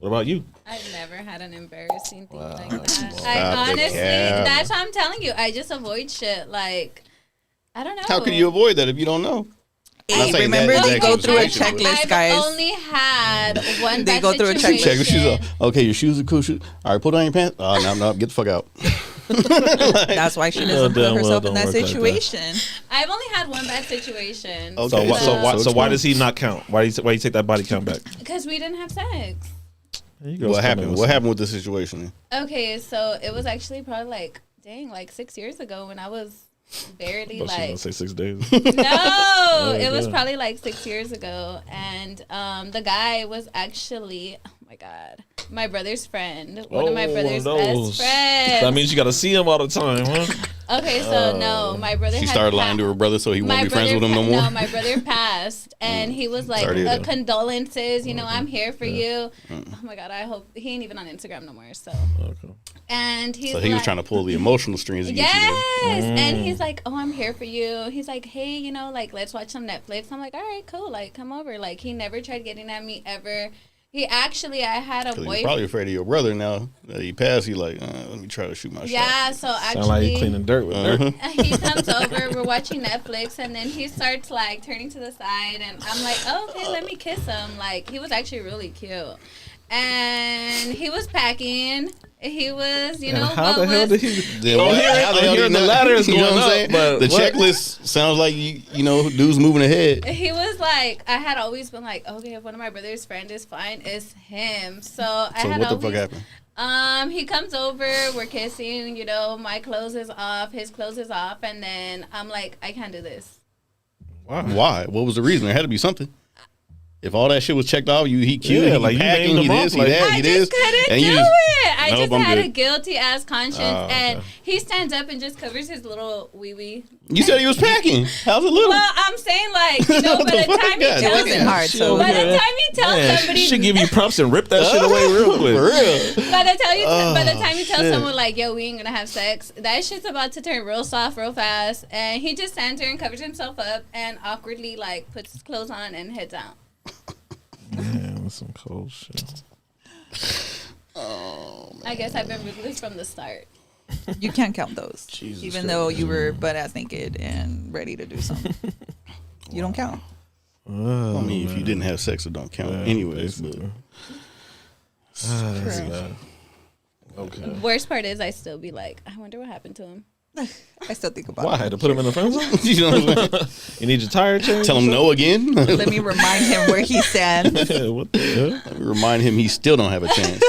What about you? I've never had an embarrassing thing like that. Stop I the honestly, cap. that's what I'm telling you. I just avoid shit. Like, I don't know. How could you avoid that if you don't know? I'm not Hey, saying remember that they exact go through a situation, but- checklist, I've guys. only had one. They bad go through a checklist. Check your shoes situation. off. Okay, your shoes are cool. Shoes. All right, put on your pants. Oh, no, get the fuck out. That's why she doesn't damn put well herself don't in that work like that. situation. I've only had one bad situation. Okay. So why? So why? So So why explain. does he not count? Why you take that body count back? Because we didn't have sex. What happened? What happened with the situation? Okay, so it was actually probably like 6 years ago when I was barely But she's gonna like. say 6 days. No, it was good. probably like 6 years ago, and the guy was actually, oh my god, my brother's friend, one of my brother's best friends. That means you got to see him all the time, huh? Okay, so no, my brother. She had started lying to her brother so he won't be friends with him no more. No, my brother passed, and he was like, Sorry to hear that. condolences. You know, I'm here for you. Oh my god, I hope he ain't even on Instagram no more. So, Okay. and he's So he was like- trying to pull the emotional strings to get you Yes, and he's like, "Oh, I'm here for you." He's like, "Hey, you know, like let's watch some Netflix." I'm like, "All right, cool. Like, come over." Like, he never tried getting at me ever. He actually, I had a there. He's boyfriend. probably afraid of your brother now that he passed. He's like, let me try to shoot my shot. Yeah, so Sound like you actually, cleaning dirt with dirt. he comes over. We're watching Netflix, and then he starts like turning to the side, and I'm like, "Oh, okay, let me kiss him." Like, he was actually really cute, and he was packing. He was, you know, And how the hell did he? Then I'm why- hearing- how the I'm hell do hearing you the not- ladder is you know going what I'm up, saying? but the what? checklist sounds like you know, dude's moving ahead. He was like, I had always been like, okay, if one of my brother's friend is fine, it's him. So I So had what the always, fuck happened? he comes over, we're kissing, you know, my clothes is off, his clothes is off, and then I'm like, I can't do this. Why? What was the reason? There had to be something. If all that shit was checked off, he cute, Yeah, he like, you packing, named he him this, off, he like- that, I he just this, couldn't and do you it. just I Nope, just I'm had a good. guilty ass conscience, Oh, okay. and he stands up and just covers his little wee wee. You said he was packing. How's it little? Well, I'm saying like, you know, by the fuck? time he God It tells wasn't damn. hard, so by the time you tell Man, somebody, she should give you props and rip that shit away real quick. For real. by the time you tell shit. someone like, yo, we ain't gonna have sex, that shit's about to turn real soft real fast, and he just stands there and covers himself up and awkwardly like puts his clothes on and heads out. Man, that's some cold shit. I guess I've been ruthless from the start. you can't count those. Jesus Even Christ. though you were butt ass naked and ready to do something. You don't count. I mean, if you didn't have sex, it don't count. Anyways, but That's bad. Okay. Worst part is I still be like, I wonder what happened to him. I still think about Why? it. Had to put him in the friend zone? you know what I'm saying? You need your tire changed? Tell him no again. Let me remind him where he stands. Yeah, what the hell? Let me remind him he still don't have a chance.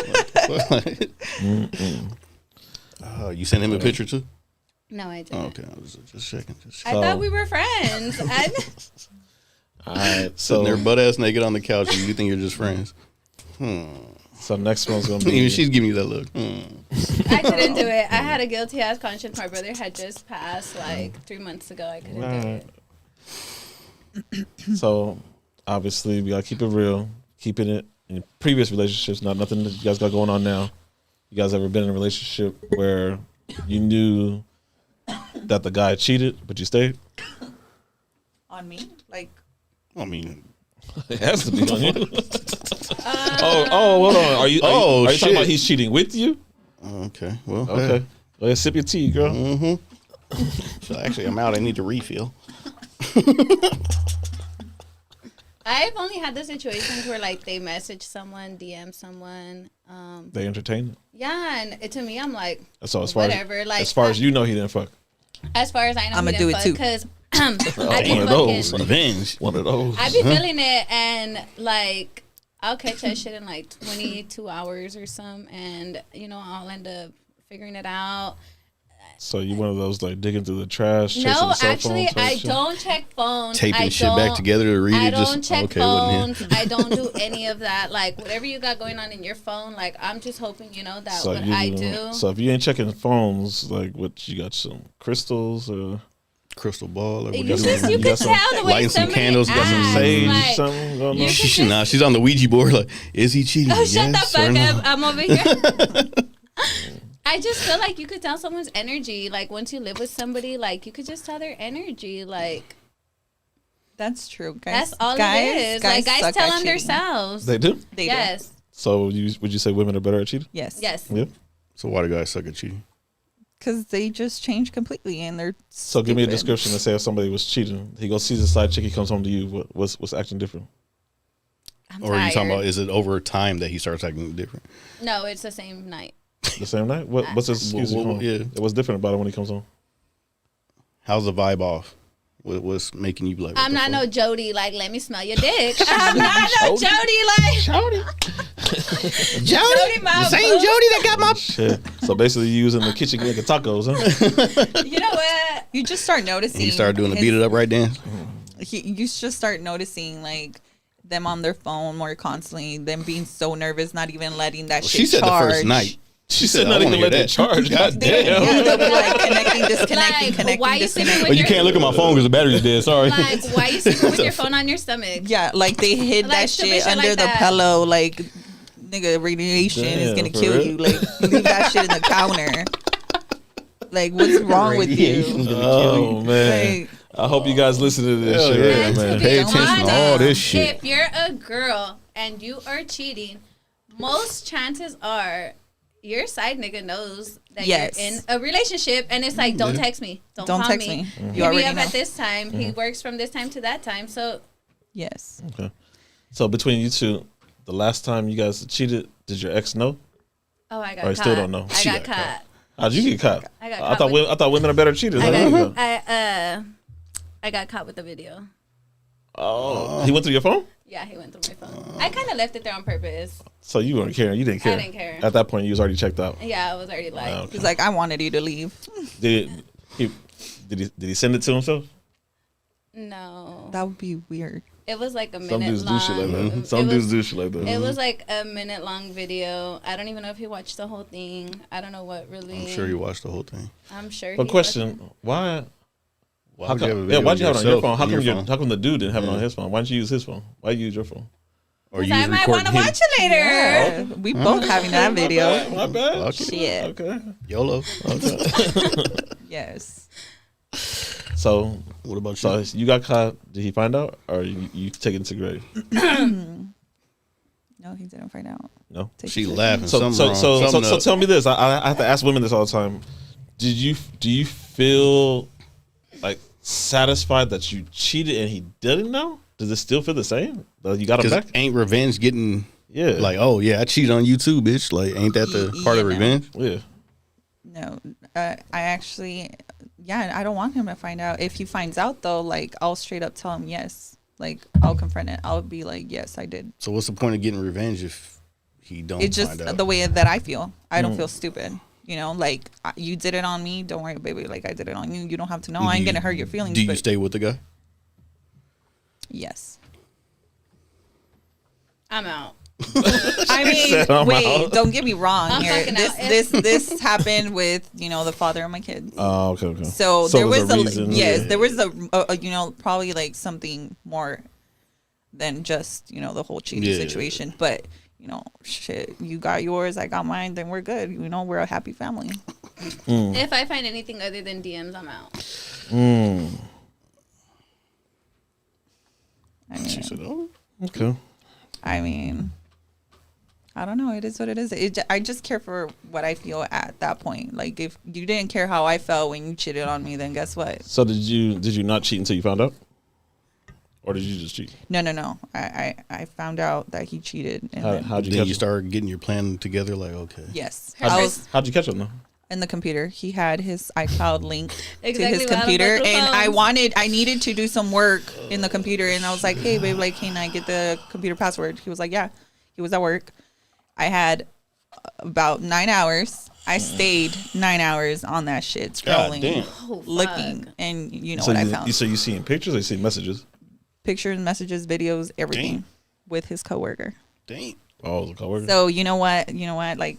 You sent him a picture too? No, I didn't. Oh, okay, I was just checking. Just I thought we were friends. All right, sitting so there butt ass naked on the couch, and you think you're just friends. so next one's gonna Even be she's giving you that look. I couldn't do it. I had a guilty ass conscience. My brother had just passed like 3 months ago. I couldn't do it. so obviously we gotta keep it real, keeping it in previous relationships, not nothing that you guys got going on now. You guys ever been in a relationship where you knew that the guy cheated, but you stayed? On me? Like, I mean, It has to be on you. Hold on. Are you talking shit. about he's cheating with you? okay, well, Okay. Go ahead, sip your tea, girl. So actually, I'm out. I need to refill. I've only had the situations where like they message someone, DM someone. They entertain it. Yeah, and it, to me, I'm like, So as far whatever. Like as far as you know, he didn't fuck. as far as I know, I'ma do it too. because I be one of those. fucking, Revenge. One of those. I be feeling it, and like I'll catch that shit in like 22 hours or something, and you know I'll end up figuring it out. So you one of those like digging through the trash? chasing No, the cell actually, phone type I shit? don't check phones. Taping I shit back don't- together to read I it. don't Just check okay, wasn't phones. I don't do any of that. Like whatever you got going on in your phone, like I'm just hoping you know that So what you, I do. So if you ain't checking phones, like what you got some crystals or crystal ball. Or what You you just doing? you You could got some- tell the way lighting some somebody candles, got some acts, sage like, something going you on? could She's on the Ouija board. Like, is he cheating? Oh, shut the Yes or fuck no? up! I'm over here. I just feel like you could tell someone's energy. Like once you live with somebody, like you could just tell their energy. Like that's true, guys. that's all guys, it is. Like guys suck tell at on cheating. themselves. They do. They yes. So would you say women are better at cheating? Yes. Yes. Yeah. So why do guys suck at cheating? Because they just change completely and they're So give me a stupid. description and say if somebody was cheating. He goes sees a side chick. He comes home to you. What's acting different? I'm Or are you talking tired. about, is it over time that he starts acting different? No, it's the same night. The same night. What's his excuse? Well, yeah. What's different about it when he comes home? How's the vibe off? What's making you like? what I'm the not fuck? no Jody, like, let me smell your dick. I'm not no Jody, like, Jody, my Same boo. Jody that got my. Shit. So basically, you using the kitchen making tacos, huh? You know what? You just start noticing. He started doing the beat it up right dance. You just start noticing like them on their phone more constantly, them being so nervous, not even letting that shit She said charge. the first night. She said I not even wanna let hear it that. charge. God Yeah, damn. they'll be like connecting, disconnecting, Like, connecting, why you sleeping disconnecting. with Oh, you your can't look at my phone because the battery's dead. Sorry. Like, why you sleeping with your phone on your stomach? Yeah, like they hid Like, that stupid shit shit under like the that. pillow, like nigga, radiation is Damn, gonna for kill real? you. Like leave that shit in the counter. Like what's wrong with Radiation's you? gonna kill you. Oh man. Like, I hope you guys listen to this Hell shit. yeah, And man. to be Pay attention to all this shit. If you're a girl and you are cheating, most chances are your side nigga knows that Yes. you're in a relationship, and it's like, don't text me, don't Don't call text me. me. Mm-hmm. You Hit already me up know. at this time. He works from this time to that time. So Yes. Okay. So between you two, the last time you guys cheated, did your ex know? oh, I got Or you caught. still don't know? I She got got caught. How'd you get caught? I got I caught thought with- I thought women are better cheaters. How you go? I got caught with the video. Oh, he went through your phone. Yeah, he went through my phone. I kind of left it there on purpose. So you weren't caring. You didn't care. didn't care. At that point, you was already checked out. Yeah, I was already like, Wow. He's like, I wanted you to leave. Did he send it to himself? no. That would be weird. It was like a Some minute dudes long. do shit like that. It Some was- dudes do shit like that. It was like a minute long video. I don't even know if he watched the whole thing. I don't know what really. I'm sure you watched the whole thing. I'm sure. But he question: Why? Why How would you have a come, video why'd you have it on your yourself phone? How on come, your phone? how come the dude didn't have it on his phone? Why didn't you use his phone? Why you use your phone? Or wasn't. you I was might want to recording him? watch it later. Yeah, we both having that video. My bad. Fuck it. Shit. Okay. YOLO. Yes. So, What about you? so you got caught. Did he find out, or you take it to grave? No, he didn't find out. No. Take She it to- laughing. So something so wrong. so so, Something so up. tell me this. I have to ask women this all the time. Do you feel like satisfied that you cheated and he didn't know? Does it still feel the same? That you got him 'Cause back? ain't revenge getting Yeah. like, oh yeah, I cheated on you too, bitch. Like, ain't that the part of Yeah, no. revenge? Yeah. No, I actually, yeah, I don't want him to find out. If he finds out though, like I'll straight up tell him yes. Like I'll confront it. I'll be like, yes, I did. So what's the point of getting revenge if he don't It's just find out? the way that I feel. I don't feel stupid. You know, like you did it on me. Don't worry, baby. Like I did it on you. You don't have to know. I ain't gonna hurt your feelings. Do you but stay with the guy? yes. I'm out. I mean, said I'm wait. out. Don't get me wrong. I'm Here, fucking this out. this happened with the father of my kids. Oh, okay, okay. So there was there's reason. yes, Yeah. there was a probably like something more than just the whole cheating Yeah. situation. But shit, you got yours, I got mine, then we're good. We're a happy family. If I find anything other than DMs, I'm out. She said, oh. Okay. I mean, I don't know. It is what it is. I just care for what I feel at that point. Like if you didn't care how I felt when you cheated on me, then guess what? So did you not cheat until you found out, or did you just cheat? No. I found out that he cheated. And then, How'd you Then catch you him? start getting your plan together. Like, okay, yes, Her I first- was How'd you catch him though? in the computer. He had his iCloud linked Exactly, to his we all computer, go through and phones. I needed to do some work in the computer, and I was like, "Hey, babe, like, can I get the computer password?" He was like, "Yeah." He was at work. I had about 9 hours. I stayed 9 hours on that shit, God scrolling, damn. Oh, looking, fuck. and you know So what I you, found: so you seen pictures or you seen messages? pictures, messages, videos, everything Damn. with his coworker. Dang. Oh, it was a coworker. So you know what? Like,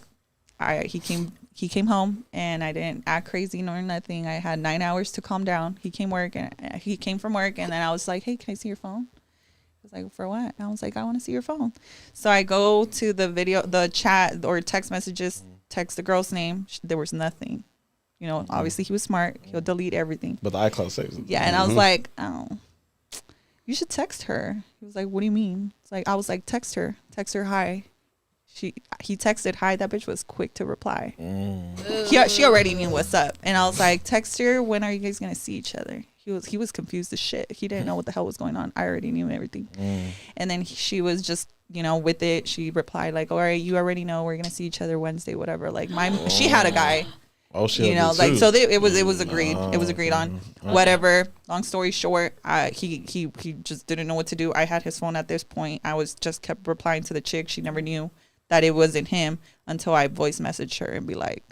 he came home and I didn't act crazy nor nothing. I had 9 hours to calm down. He came from work and then I was like, "Hey, can I see your phone?" He was like, "For what?" I was like, "I want to see your phone." So I go to the chat or text messages, text the girl's name. There was nothing. Obviously he was smart. He'll delete everything. But the iCloud saves it. Yeah, and I was like, "Oh, you should text her." He was like, "What do you mean?" It's like I was like, Text her hi." He texted hi. That bitch was quick to reply. Mm. She already knew what's up, and I was like, text her. When are you guys gonna see each other? He was confused as shit. He didn't know what the hell was going on. I already knew everything. And then she was just, with it. She replied like, all right, you already know we're gonna see each other Wednesday, whatever. Like she had a guy. Oh shit. It was agreed. It was agreed on. Whatever. Long story short, he just didn't know what to do. I had his phone at this point. I was just kept replying to the chick. She never knew that it wasn't him until I voice messaged her and be like,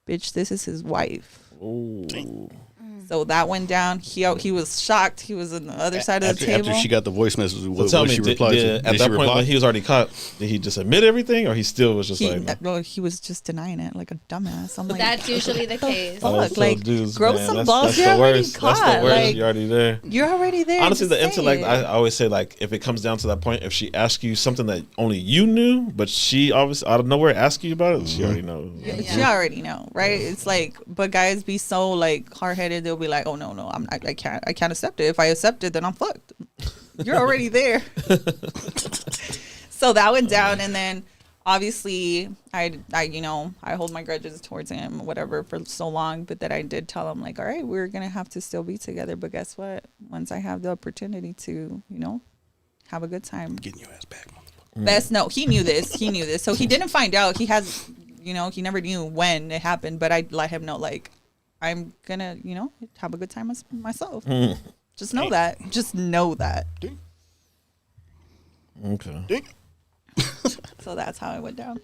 bitch, this is his wife. Ooh. So that went down. He was shocked. He was on the other side of the table. After she got the voice message, what So tell me, she replied to? at that point when he was already caught, did he just admit everything, or he still was just he was just denying it like a dumbass. I'm like, That's usually the case. fuck? so Like, dudes, grow man, some balls. You're the already worst. caught. That's the worst. Like, You're already there. you're already there. Honestly, Just the say intellect. it. I always say, like, if it comes down to that point, if she asks you something that only you knew, but she obviously out of nowhere asks you about it, she already knows. You already know, right? It's like, but guys be so like hard headed. They'll be like, "Oh no, I can't accept it. If I accept it, then I'm fucked." You're already there. So that went down, and then obviously I hold my grudges towards him, whatever, for so long. But that I did tell him like, all right, we're gonna have to still be together. But guess what? Once I have the opportunity to, have a good time, getting your ass back. he knew this. So he didn't find out. He has, he never knew when it happened. But I let him know, like, I'm gonna, have a good time myself. Just know that. Just know that. Okay. So that's how it went down.